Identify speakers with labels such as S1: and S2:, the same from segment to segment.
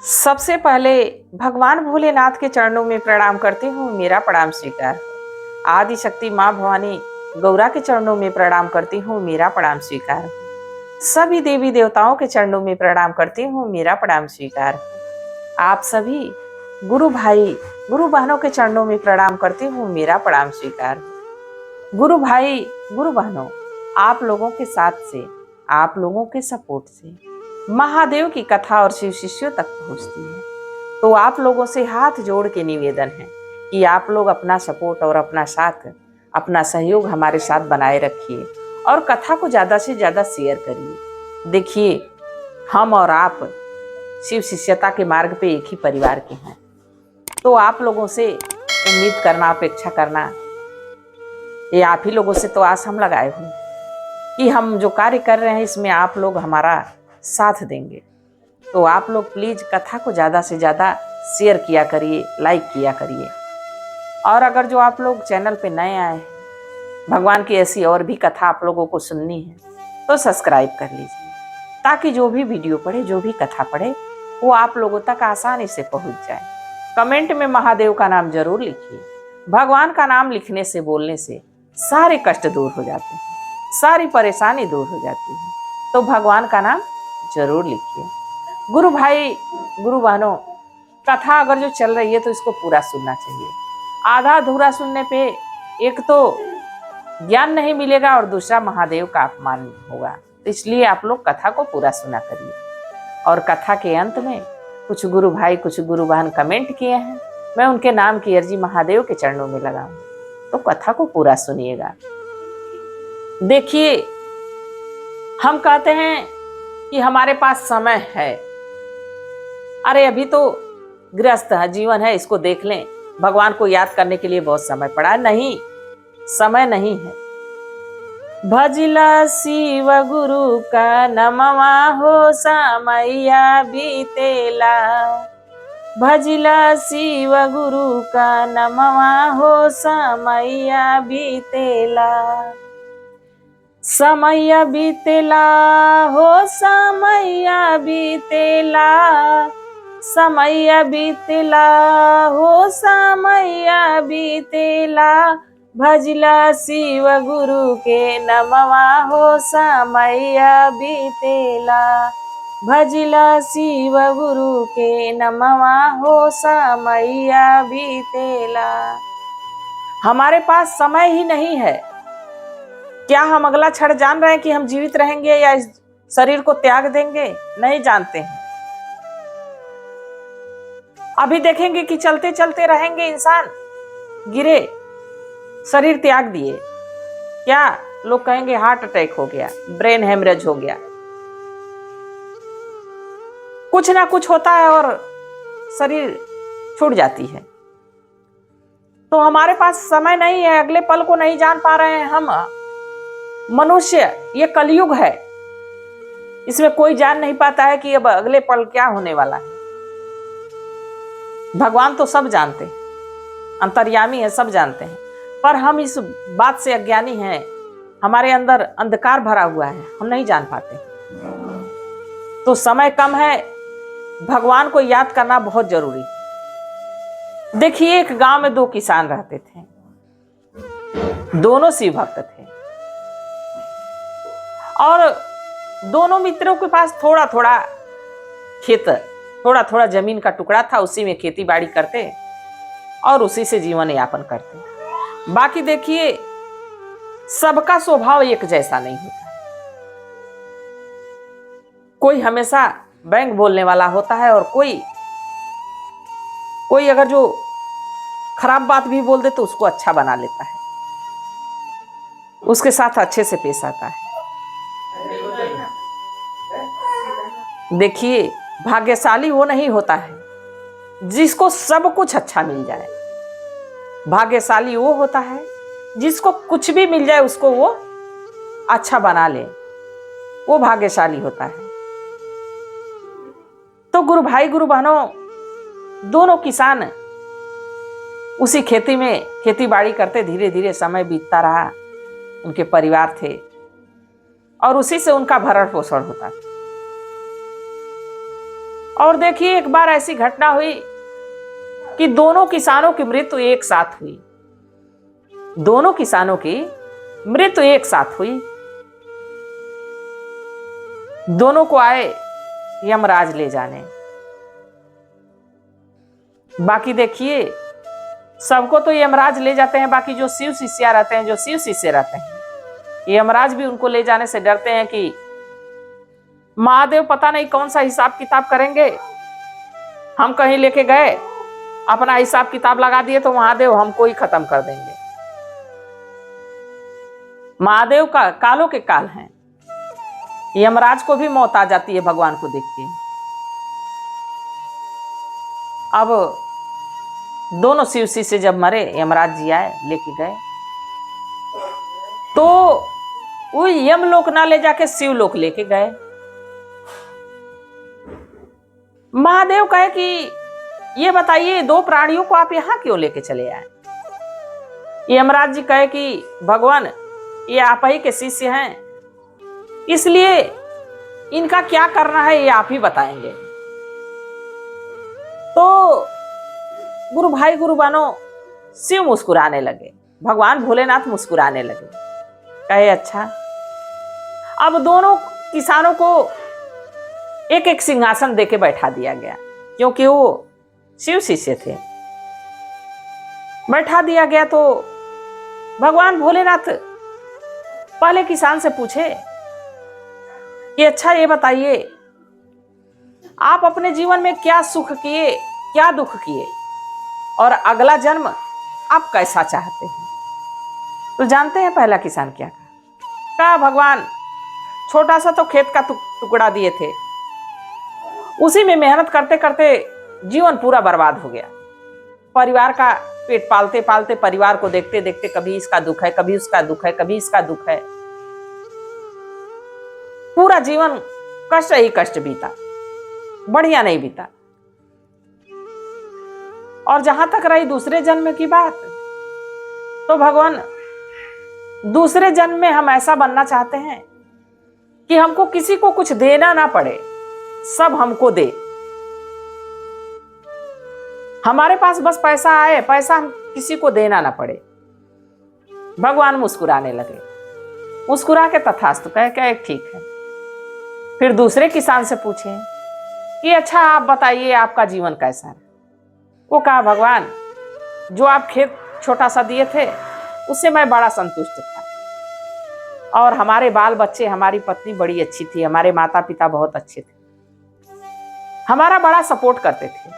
S1: सबसे पहले भगवान भोलेनाथ के चरणों में प्रणाम करती हूँ, मेरा प्रणाम स्वीकार हो। आदि शक्ति माँ भवानी गौरा के चरणों में प्रणाम करती हूँ, मेरा प्रणाम स्वीकार हो। सभी देवी देवताओं के चरणों में प्रणाम करती हूँ, मेरा प्रणाम स्वीकार हो। आप सभी गुरु भाई गुरु बहनों के चरणों में प्रणाम करती हूँ, मेरा प्रणाम स्वीकार हो। गुरु भाई गुरु बहनों, आप लोगों के साथ से, आप लोगों के सपोर्ट से महादेव की कथा और शिव शिष्यों तक पहुंचती है। तो आप लोगों से हाथ जोड़ के निवेदन है कि आप लोग अपना सपोर्ट और अपना साथ, अपना सहयोग हमारे साथ बनाए रखिए और कथा को ज़्यादा से ज़्यादा शेयर करिए। देखिए, हम और आप शिव शिष्यता के मार्ग पे एक ही परिवार के हैं, तो आप लोगों से उम्मीद करना, अपेक्षा करना, ये आप ही लोगों से तो आस हम लगाए हुए कि हम जो कार्य कर रहे हैं इसमें आप लोग हमारा साथ देंगे। तो आप लोग प्लीज कथा को ज़्यादा से ज़्यादा शेयर किया करिए, लाइक किया करिए। और अगर जो आप लोग चैनल पे नए आए हैं, भगवान की ऐसी और भी कथा आप लोगों को सुननी है तो सब्सक्राइब कर लीजिए, ताकि जो भी वीडियो पढ़े, जो भी कथा पढ़े, वो आप लोगों तक आसानी से पहुंच जाए। कमेंट में महादेव का नाम जरूर लिखिए। भगवान का नाम लिखने से, बोलने से सारे कष्ट दूर हो जाते हैं, सारी परेशानी दूर हो जाती है। तो भगवान का नाम जरूर लिखिए। गुरु भाई गुरु बहनों, कथा अगर जो चल रही है तो इसको पूरा सुनना चाहिए। आधा अधूरा सुनने पे एक तो ज्ञान नहीं मिलेगा और दूसरा महादेव का अपमान होगा। तो इसलिए आप लोग कथा को पूरा सुना करिए। और कथा के अंत में कुछ गुरु भाई, कुछ गुरु बहन कमेंट किए हैं, मैं उनके नाम की अर्जी महादेव के चरणों में लगाऊंगी। तो कथा को पूरा सुनिएगा। देखिए, हम कहते हैं कि हमारे पास समय है, अरे अभी तो गृहस्थ है, जीवन है, इसको देख लें, भगवान को याद करने के लिए बहुत समय पड़ा। नहीं, समय नहीं है। भजिला शिव गुरु का नमवा हो, समैया बीतेला। भजिला शिव गुरु का नमवा हो, समैया बीतेला। समैया बीतेला हो, समैया बीतेला। समैया बीतेला हो, समैया बीतेला। भजिला शिव गुरु के नमवा हो, समैया बीतेला। भजिला शिव गुरु के नमवा हो, समैया बीतेला। हमारे पास समय ही नहीं है। क्या हम अगला क्षण जान रहे हैं कि हम जीवित रहेंगे या इस शरीर को त्याग देंगे? नहीं जानते हैं। अभी देखेंगे कि चलते चलते रहेंगे, इंसान गिरे, शरीर त्याग दिए, क्या लोग कहेंगे हार्ट अटैक हो गया, ब्रेन हेमरेज हो गया, कुछ ना कुछ होता है और शरीर छूट जाती है। तो हमारे पास समय नहीं है, अगले पल को नहीं जान पा रहे हैं हम। मनुष्य, ये कलयुग है, इसमें कोई जान नहीं पाता है कि अब अगले पल क्या होने वाला है। भगवान तो सब जानते हैं, अंतर्यामी है, सब जानते हैं, पर हम इस बात से अज्ञानी हैं, हमारे अंदर अंधकार भरा हुआ है, हम नहीं जान पाते। तो समय कम है, भगवान को याद करना बहुत जरूरी है। देखिए, एक गांव में दो किसान रहते थे, दोनों शिव भक्त थे और दोनों मित्रों के पास थोड़ा थोड़ा खेत, थोड़ा थोड़ा जमीन का टुकड़ा था, उसी में खेती बाड़ी करते और उसी से जीवन यापन करते। बाकी देखिए, सबका स्वभाव एक जैसा नहीं होता। कोई हमेशा बैंक बोलने वाला होता है और कोई अगर जो खराब बात भी बोल दे तो उसको अच्छा बना लेता है, उसके साथ अच्छे से पेश आता है। देखिए, भाग्यशाली वो नहीं होता है जिसको सब कुछ अच्छा मिल जाए। भाग्यशाली वो होता है जिसको कुछ भी मिल जाए उसको वो अच्छा बना ले, वो भाग्यशाली होता है। तो गुरु भाई गुरु बहनों, दोनों किसान उसी खेती में खेती बाड़ी करते, धीरे धीरे समय बीतता रहा, उनके परिवार थे और उसी से उनका भरण पोषण होता था। और देखिए एक बार ऐसी घटना हुई कि दोनों किसानों की मृत्यु एक साथ हुई। दोनों किसानों की मृत्यु एक साथ हुई। दोनों को आए यमराज ले जाने। बाकी देखिए सबको तो यमराज ले जाते हैं, बाकी जो शिव शिष्या रहते हैं, जो शिव शिष्य रहते हैं, यमराज भी उनको ले जाने से डरते हैं कि महादेव पता नहीं कौन सा हिसाब किताब करेंगे। हम कहीं लेके गए, अपना हिसाब किताब लगा दिए तो महादेव हमको ही खत्म कर देंगे। महादेव का कालों के काल हैं। यमराज को भी मौत आ जाती है भगवान को देख के। अब दोनों शिव शिष्य जब मरे, यमराज जी आए लेके गए, तो वो यमलोक ना ले जाके शिवलोक लेके गए। महादेव कहे कि ये बताइए दो प्राणियों को आप यहां क्यों लेके चले आए। यमराज जी कहे कि भगवान ये आप ही के शिष्य हैं, इसलिए इनका क्या करना है ये आप ही बताएंगे। तो गुरु भाई गुरु बहनों शिव मुस्कुराने लगे, भगवान भोलेनाथ मुस्कुराने लगे। कहे अच्छा। अब दोनों किसानों को एक एक सिंहासन देके बैठा दिया गया, क्योंकि वो शिव शिष्य थे। बैठा दिया गया तो भगवान भोलेनाथ पहले किसान से पूछे कि अच्छा ये बताइए आप अपने जीवन में क्या सुख किए, क्या दुख किए, और अगला जन्म आप कैसा चाहते हैं। तो जानते हैं पहला किसान क्या कहा भगवान छोटा सा तो खेत का टुकड़ा दिए थे, उसी में मेहनत करते करते जीवन पूरा बर्बाद हो गया। परिवार का पेट पालते पालते, परिवार को देखते देखते कभी इसका दुख है, कभी उसका दुख है, कभी इसका दुख है, पूरा जीवन कष्ट ही कष्ट बीता, बढ़िया नहीं बीता। और जहां तक रही दूसरे जन्म की बात, तो भगवान दूसरे जन्म में हम ऐसा बनना चाहते हैं कि हमको किसी को कुछ देना ना पड़े, सब हमको दे। हमारे पास बस पैसा आए, पैसा हम किसी को देना ना पड़े। भगवान मुस्कुराने लगे, मुस्कुरा के तथास्तु कह के ठीक है। फिर दूसरे किसान से पूछे कि अच्छा आप बताइए आपका जीवन कैसा है। वो कहा भगवान जो आप खेत छोटा सा दिए थे उससे मैं बड़ा संतुष्ट था, और हमारे बाल बच्चे, हमारी पत्नी बड़ी अच्छी थी, हमारे माता पिता बहुत अच्छे थे, हमारा बड़ा सपोर्ट करते थे,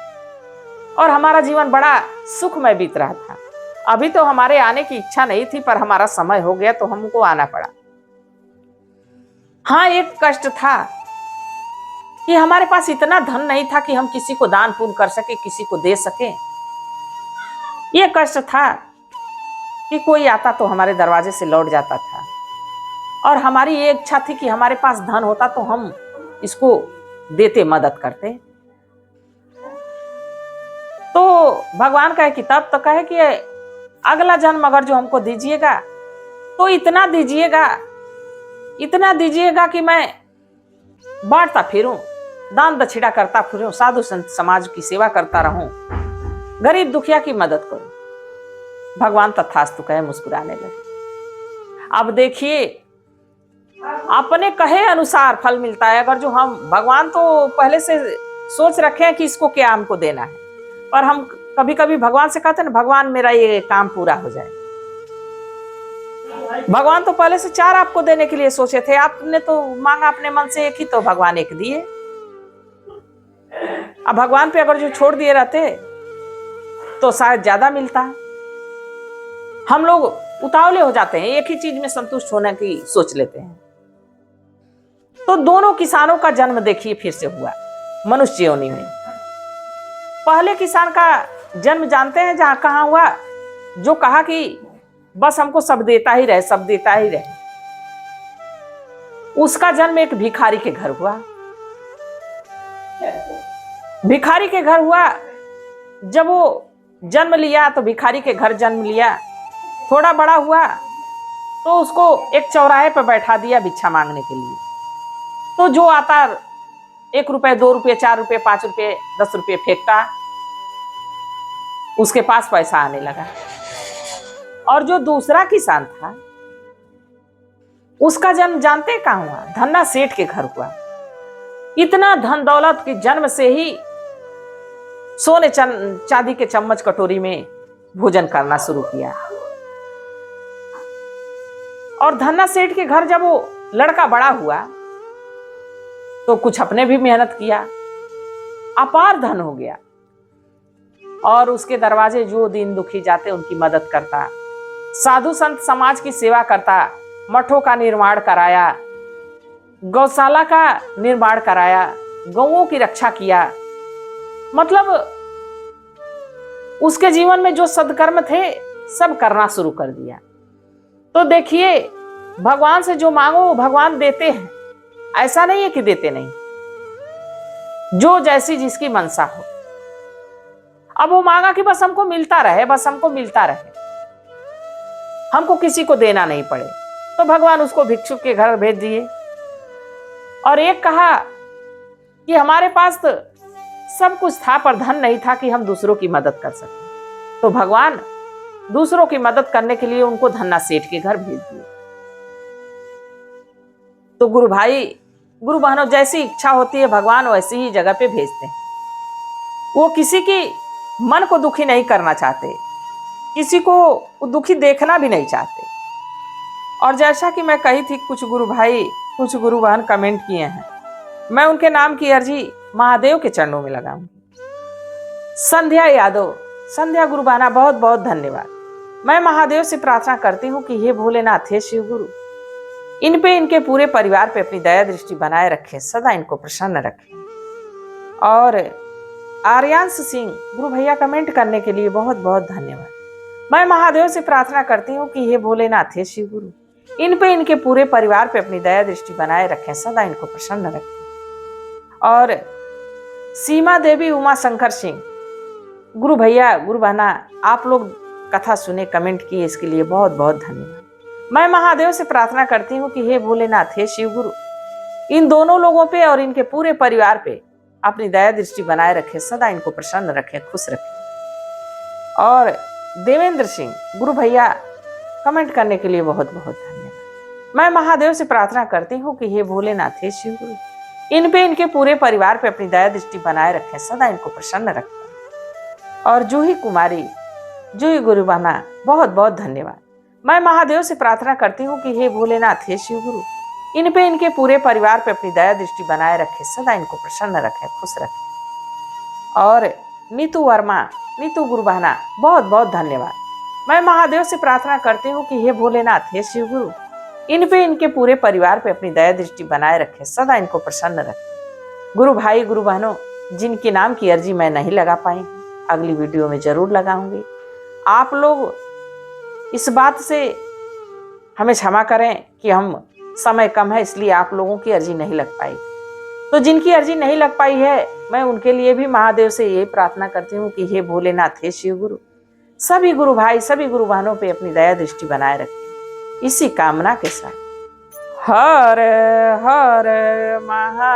S1: और हमारा जीवन बड़ा सुखमय बीत रहा था। अभी तो हमारे आने की इच्छा नहीं थी, पर हमारा समय हो गया तो हमको आना पड़ा। हाँ एक कष्ट था कि हमारे पास इतना धन नहीं था कि हम किसी को दान पुण्य कर सके, किसी को दे सके। ये कष्ट था कि कोई आता तो हमारे दरवाजे से लौट जाता था, और हमारी ये इच्छा थी कि हमारे पास धन होता तो हम इसको देते, मदद करते। तो भगवान कहे कि तब तो कहे कि अगला जन्म अगर जो हमको दीजिएगा तो इतना दीजिएगा, इतना दीजिएगा कि मैं बांटता फिरूं, दान दक्षिणा करता फिरूं, साधु संत समाज की सेवा करता रहूं, गरीब दुखिया की मदद करूं। भगवान तथास्तु कहे, मुस्कुराने लगे। अब देखिए अपने कहे अनुसार फल मिलता है। अगर जो हम, भगवान तो पहले से सोच रखे हैं कि इसको क्या हमको देना है, पर हम कभी कभी भगवान से कहते हैं ना भगवान मेरा ये काम पूरा हो जाए। भगवान तो पहले से 4 आपको देने के लिए सोचे थे, आपने तो मांगा अपने मन से एक ही, तो भगवान एक दिए। अब भगवान पे अगर जो छोड़ दिए रहते तो शायद ज्यादा मिलता। हम लोग उतावले हो जाते हैं, एक ही चीज में संतुष्ट होने की सोच लेते हैं। तो दोनों किसानों का जन्म देखिए फिर से हुआ मनुष्य योनि में। पहले किसान का जन्म जानते हैं जहां कहां हुआ, जो कहा कि बस हमको सब देता ही रहे, सब देता ही रहे। उसका जन्म एक भिखारी के घर हुआ। भिखारी के घर हुआ, जब वो जन्म लिया तो भिखारी के घर जन्म लिया। थोड़ा बड़ा हुआ तो उसको एक चौराहे पर बैठा दिया भिक्षा मांगने के लिए। तो जो आता 1 रुपए, 2 रुपए, 4 रुपए, 5 रुपए, 10 रुपए फेंकता, उसके पास पैसा आने लगा। और जो दूसरा किसान था, उसका जन्म जानते कहाँ हुआ? धन्ना सेठ के घर हुआ। इतना धन दौलत की जन्म से ही सोने चांदी के चम्मच कटोरी में भोजन करना शुरू किया। और धन्ना सेठ के घर जब वो लड़का बड़ा हुआ तो कुछ अपने भी मेहनत किया, अपार धन हो गया। और उसके दरवाजे जो दीन दुखी जाते उनकी मदद करता, साधु संत समाज की सेवा करता, मठों का निर्माण कराया, गौशाला का निर्माण कराया, गौओं की रक्षा किया। मतलब उसके जीवन में जो सदकर्म थे सब करना शुरू कर दिया। तो देखिए, भगवान से जो मांगो वो भगवान देते हैं, ऐसा नहीं है कि देते नहीं। जो जैसी जिसकी मनसा हो। अब वो मांगा कि बस हमको मिलता रहे, बस हमको मिलता रहे, हमको किसी को देना नहीं पड़े, तो भगवान उसको भिक्षुक के घर भेज दिए। और एक कहा कि हमारे पास तो सब कुछ था पर धन नहीं था कि हम दूसरों की मदद कर सकें, तो भगवान दूसरों की मदद करने के लिए उनको धन्ना सेठ के घर भेज दिए। तो गुरु भाई, गुरु बहनों, जैसी इच्छा होती है भगवान वैसी ही जगह पे भेजते हैं। वो किसी की मन को दुखी नहीं करना चाहते, किसी को दुखी देखना भी नहीं चाहते। और जैसा कि मैं कही थी, कुछ गुरु भाई, कुछ गुरु बहन कमेंट किए हैं, मैं उनके नाम की अर्जी महादेव के चरणों में लगाऊंगी। संध्या यादव, संध्या गुरु बहना, बहुत बहुत धन्यवाद। मैं महादेव से प्रार्थना करती हूँ कि हे भोलेनाथ, हे शिव गुरु, इन पे, इनके पूरे परिवार पे अपनी दया दृष्टि बनाए रखें, सदा इनको प्रसन्न रखें। और आर्यांश सिंह गुरु भैया, कमेंट करने के लिए बहुत बहुत धन्यवाद। मैं महादेव से प्रार्थना करती हूँ कि हे भोलेनाथ, हे शिव गुरु, इन पे, इनके पूरे परिवार पे अपनी दया दृष्टि बनाए रखें, सदा इनको प्रसन्न रखें। और सीमा देवी, उमा शंकर सिंह गुरु भैया, गुरु बहना, आप लोग कथा सुने, कमेंट किए, इसके लिए बहुत बहुत धन्यवाद। मैं महादेव से प्रार्थना करती हूँ कि हे भोलेनाथ, हे शिव गुरु, इन दोनों लोगों पे और इनके पूरे परिवार पे अपनी दया दृष्टि बनाए रखें, सदा इनको प्रसन्न रखें, खुश रखें। और देवेंद्र सिंह गुरु भैया, कमेंट करने के लिए बहुत बहुत धन्यवाद। मैं महादेव से प्रार्थना करती हूँ कि हे भोलेनाथ, हे शिव गुरु, इन पे, इनके पूरे परिवार पे अपनी दया दृष्टि बनाए रखें, सदा इनको प्रसन्न रखें। और जूही कुमारी, जूही गुरु बहना, बहुत बहुत धन्यवाद। मैं महादेव से प्रार्थना करती हूँ कि हे भोलेनाथ, हे शिव गुरु, इन पे, इनके पूरे परिवार पे अपनी दया दृष्टि बनाए रखें, सदा इनको प्रसन्न रखें, खुश रखें। और नीतू वर्मा, नीतू गुरु बहना, बहुत बहुत धन्यवाद। मैं महादेव से प्रार्थना करती हूँ कि हे भोलेनाथ, हे शिव गुरु, इन पे, इनके पूरे परिवार पे अपनी दया दृष्टि बनाए रखें, सदा इनको प्रसन्न रखें। गुरु भाई, गुरु बहनों, जिनके नाम की अर्जी मैं नहीं लगा पाई, अगली वीडियो में जरूर लगाऊंगी। आप लोग इस बात से हमें क्षमा करें कि हम समय कम है, इसलिए आप लोगों की अर्जी नहीं लग पाई। तो जिनकी अर्जी नहीं लग पाई है, मैं उनके लिए भी महादेव से ये प्रार्थना करती हूँ कि हे भोलेनाथ, हे शिव गुरु, सभी गुरु भाई, सभी गुरु बहनों पे अपनी दया दृष्टि बनाए रखें। इसी कामना के साथ हर हर महा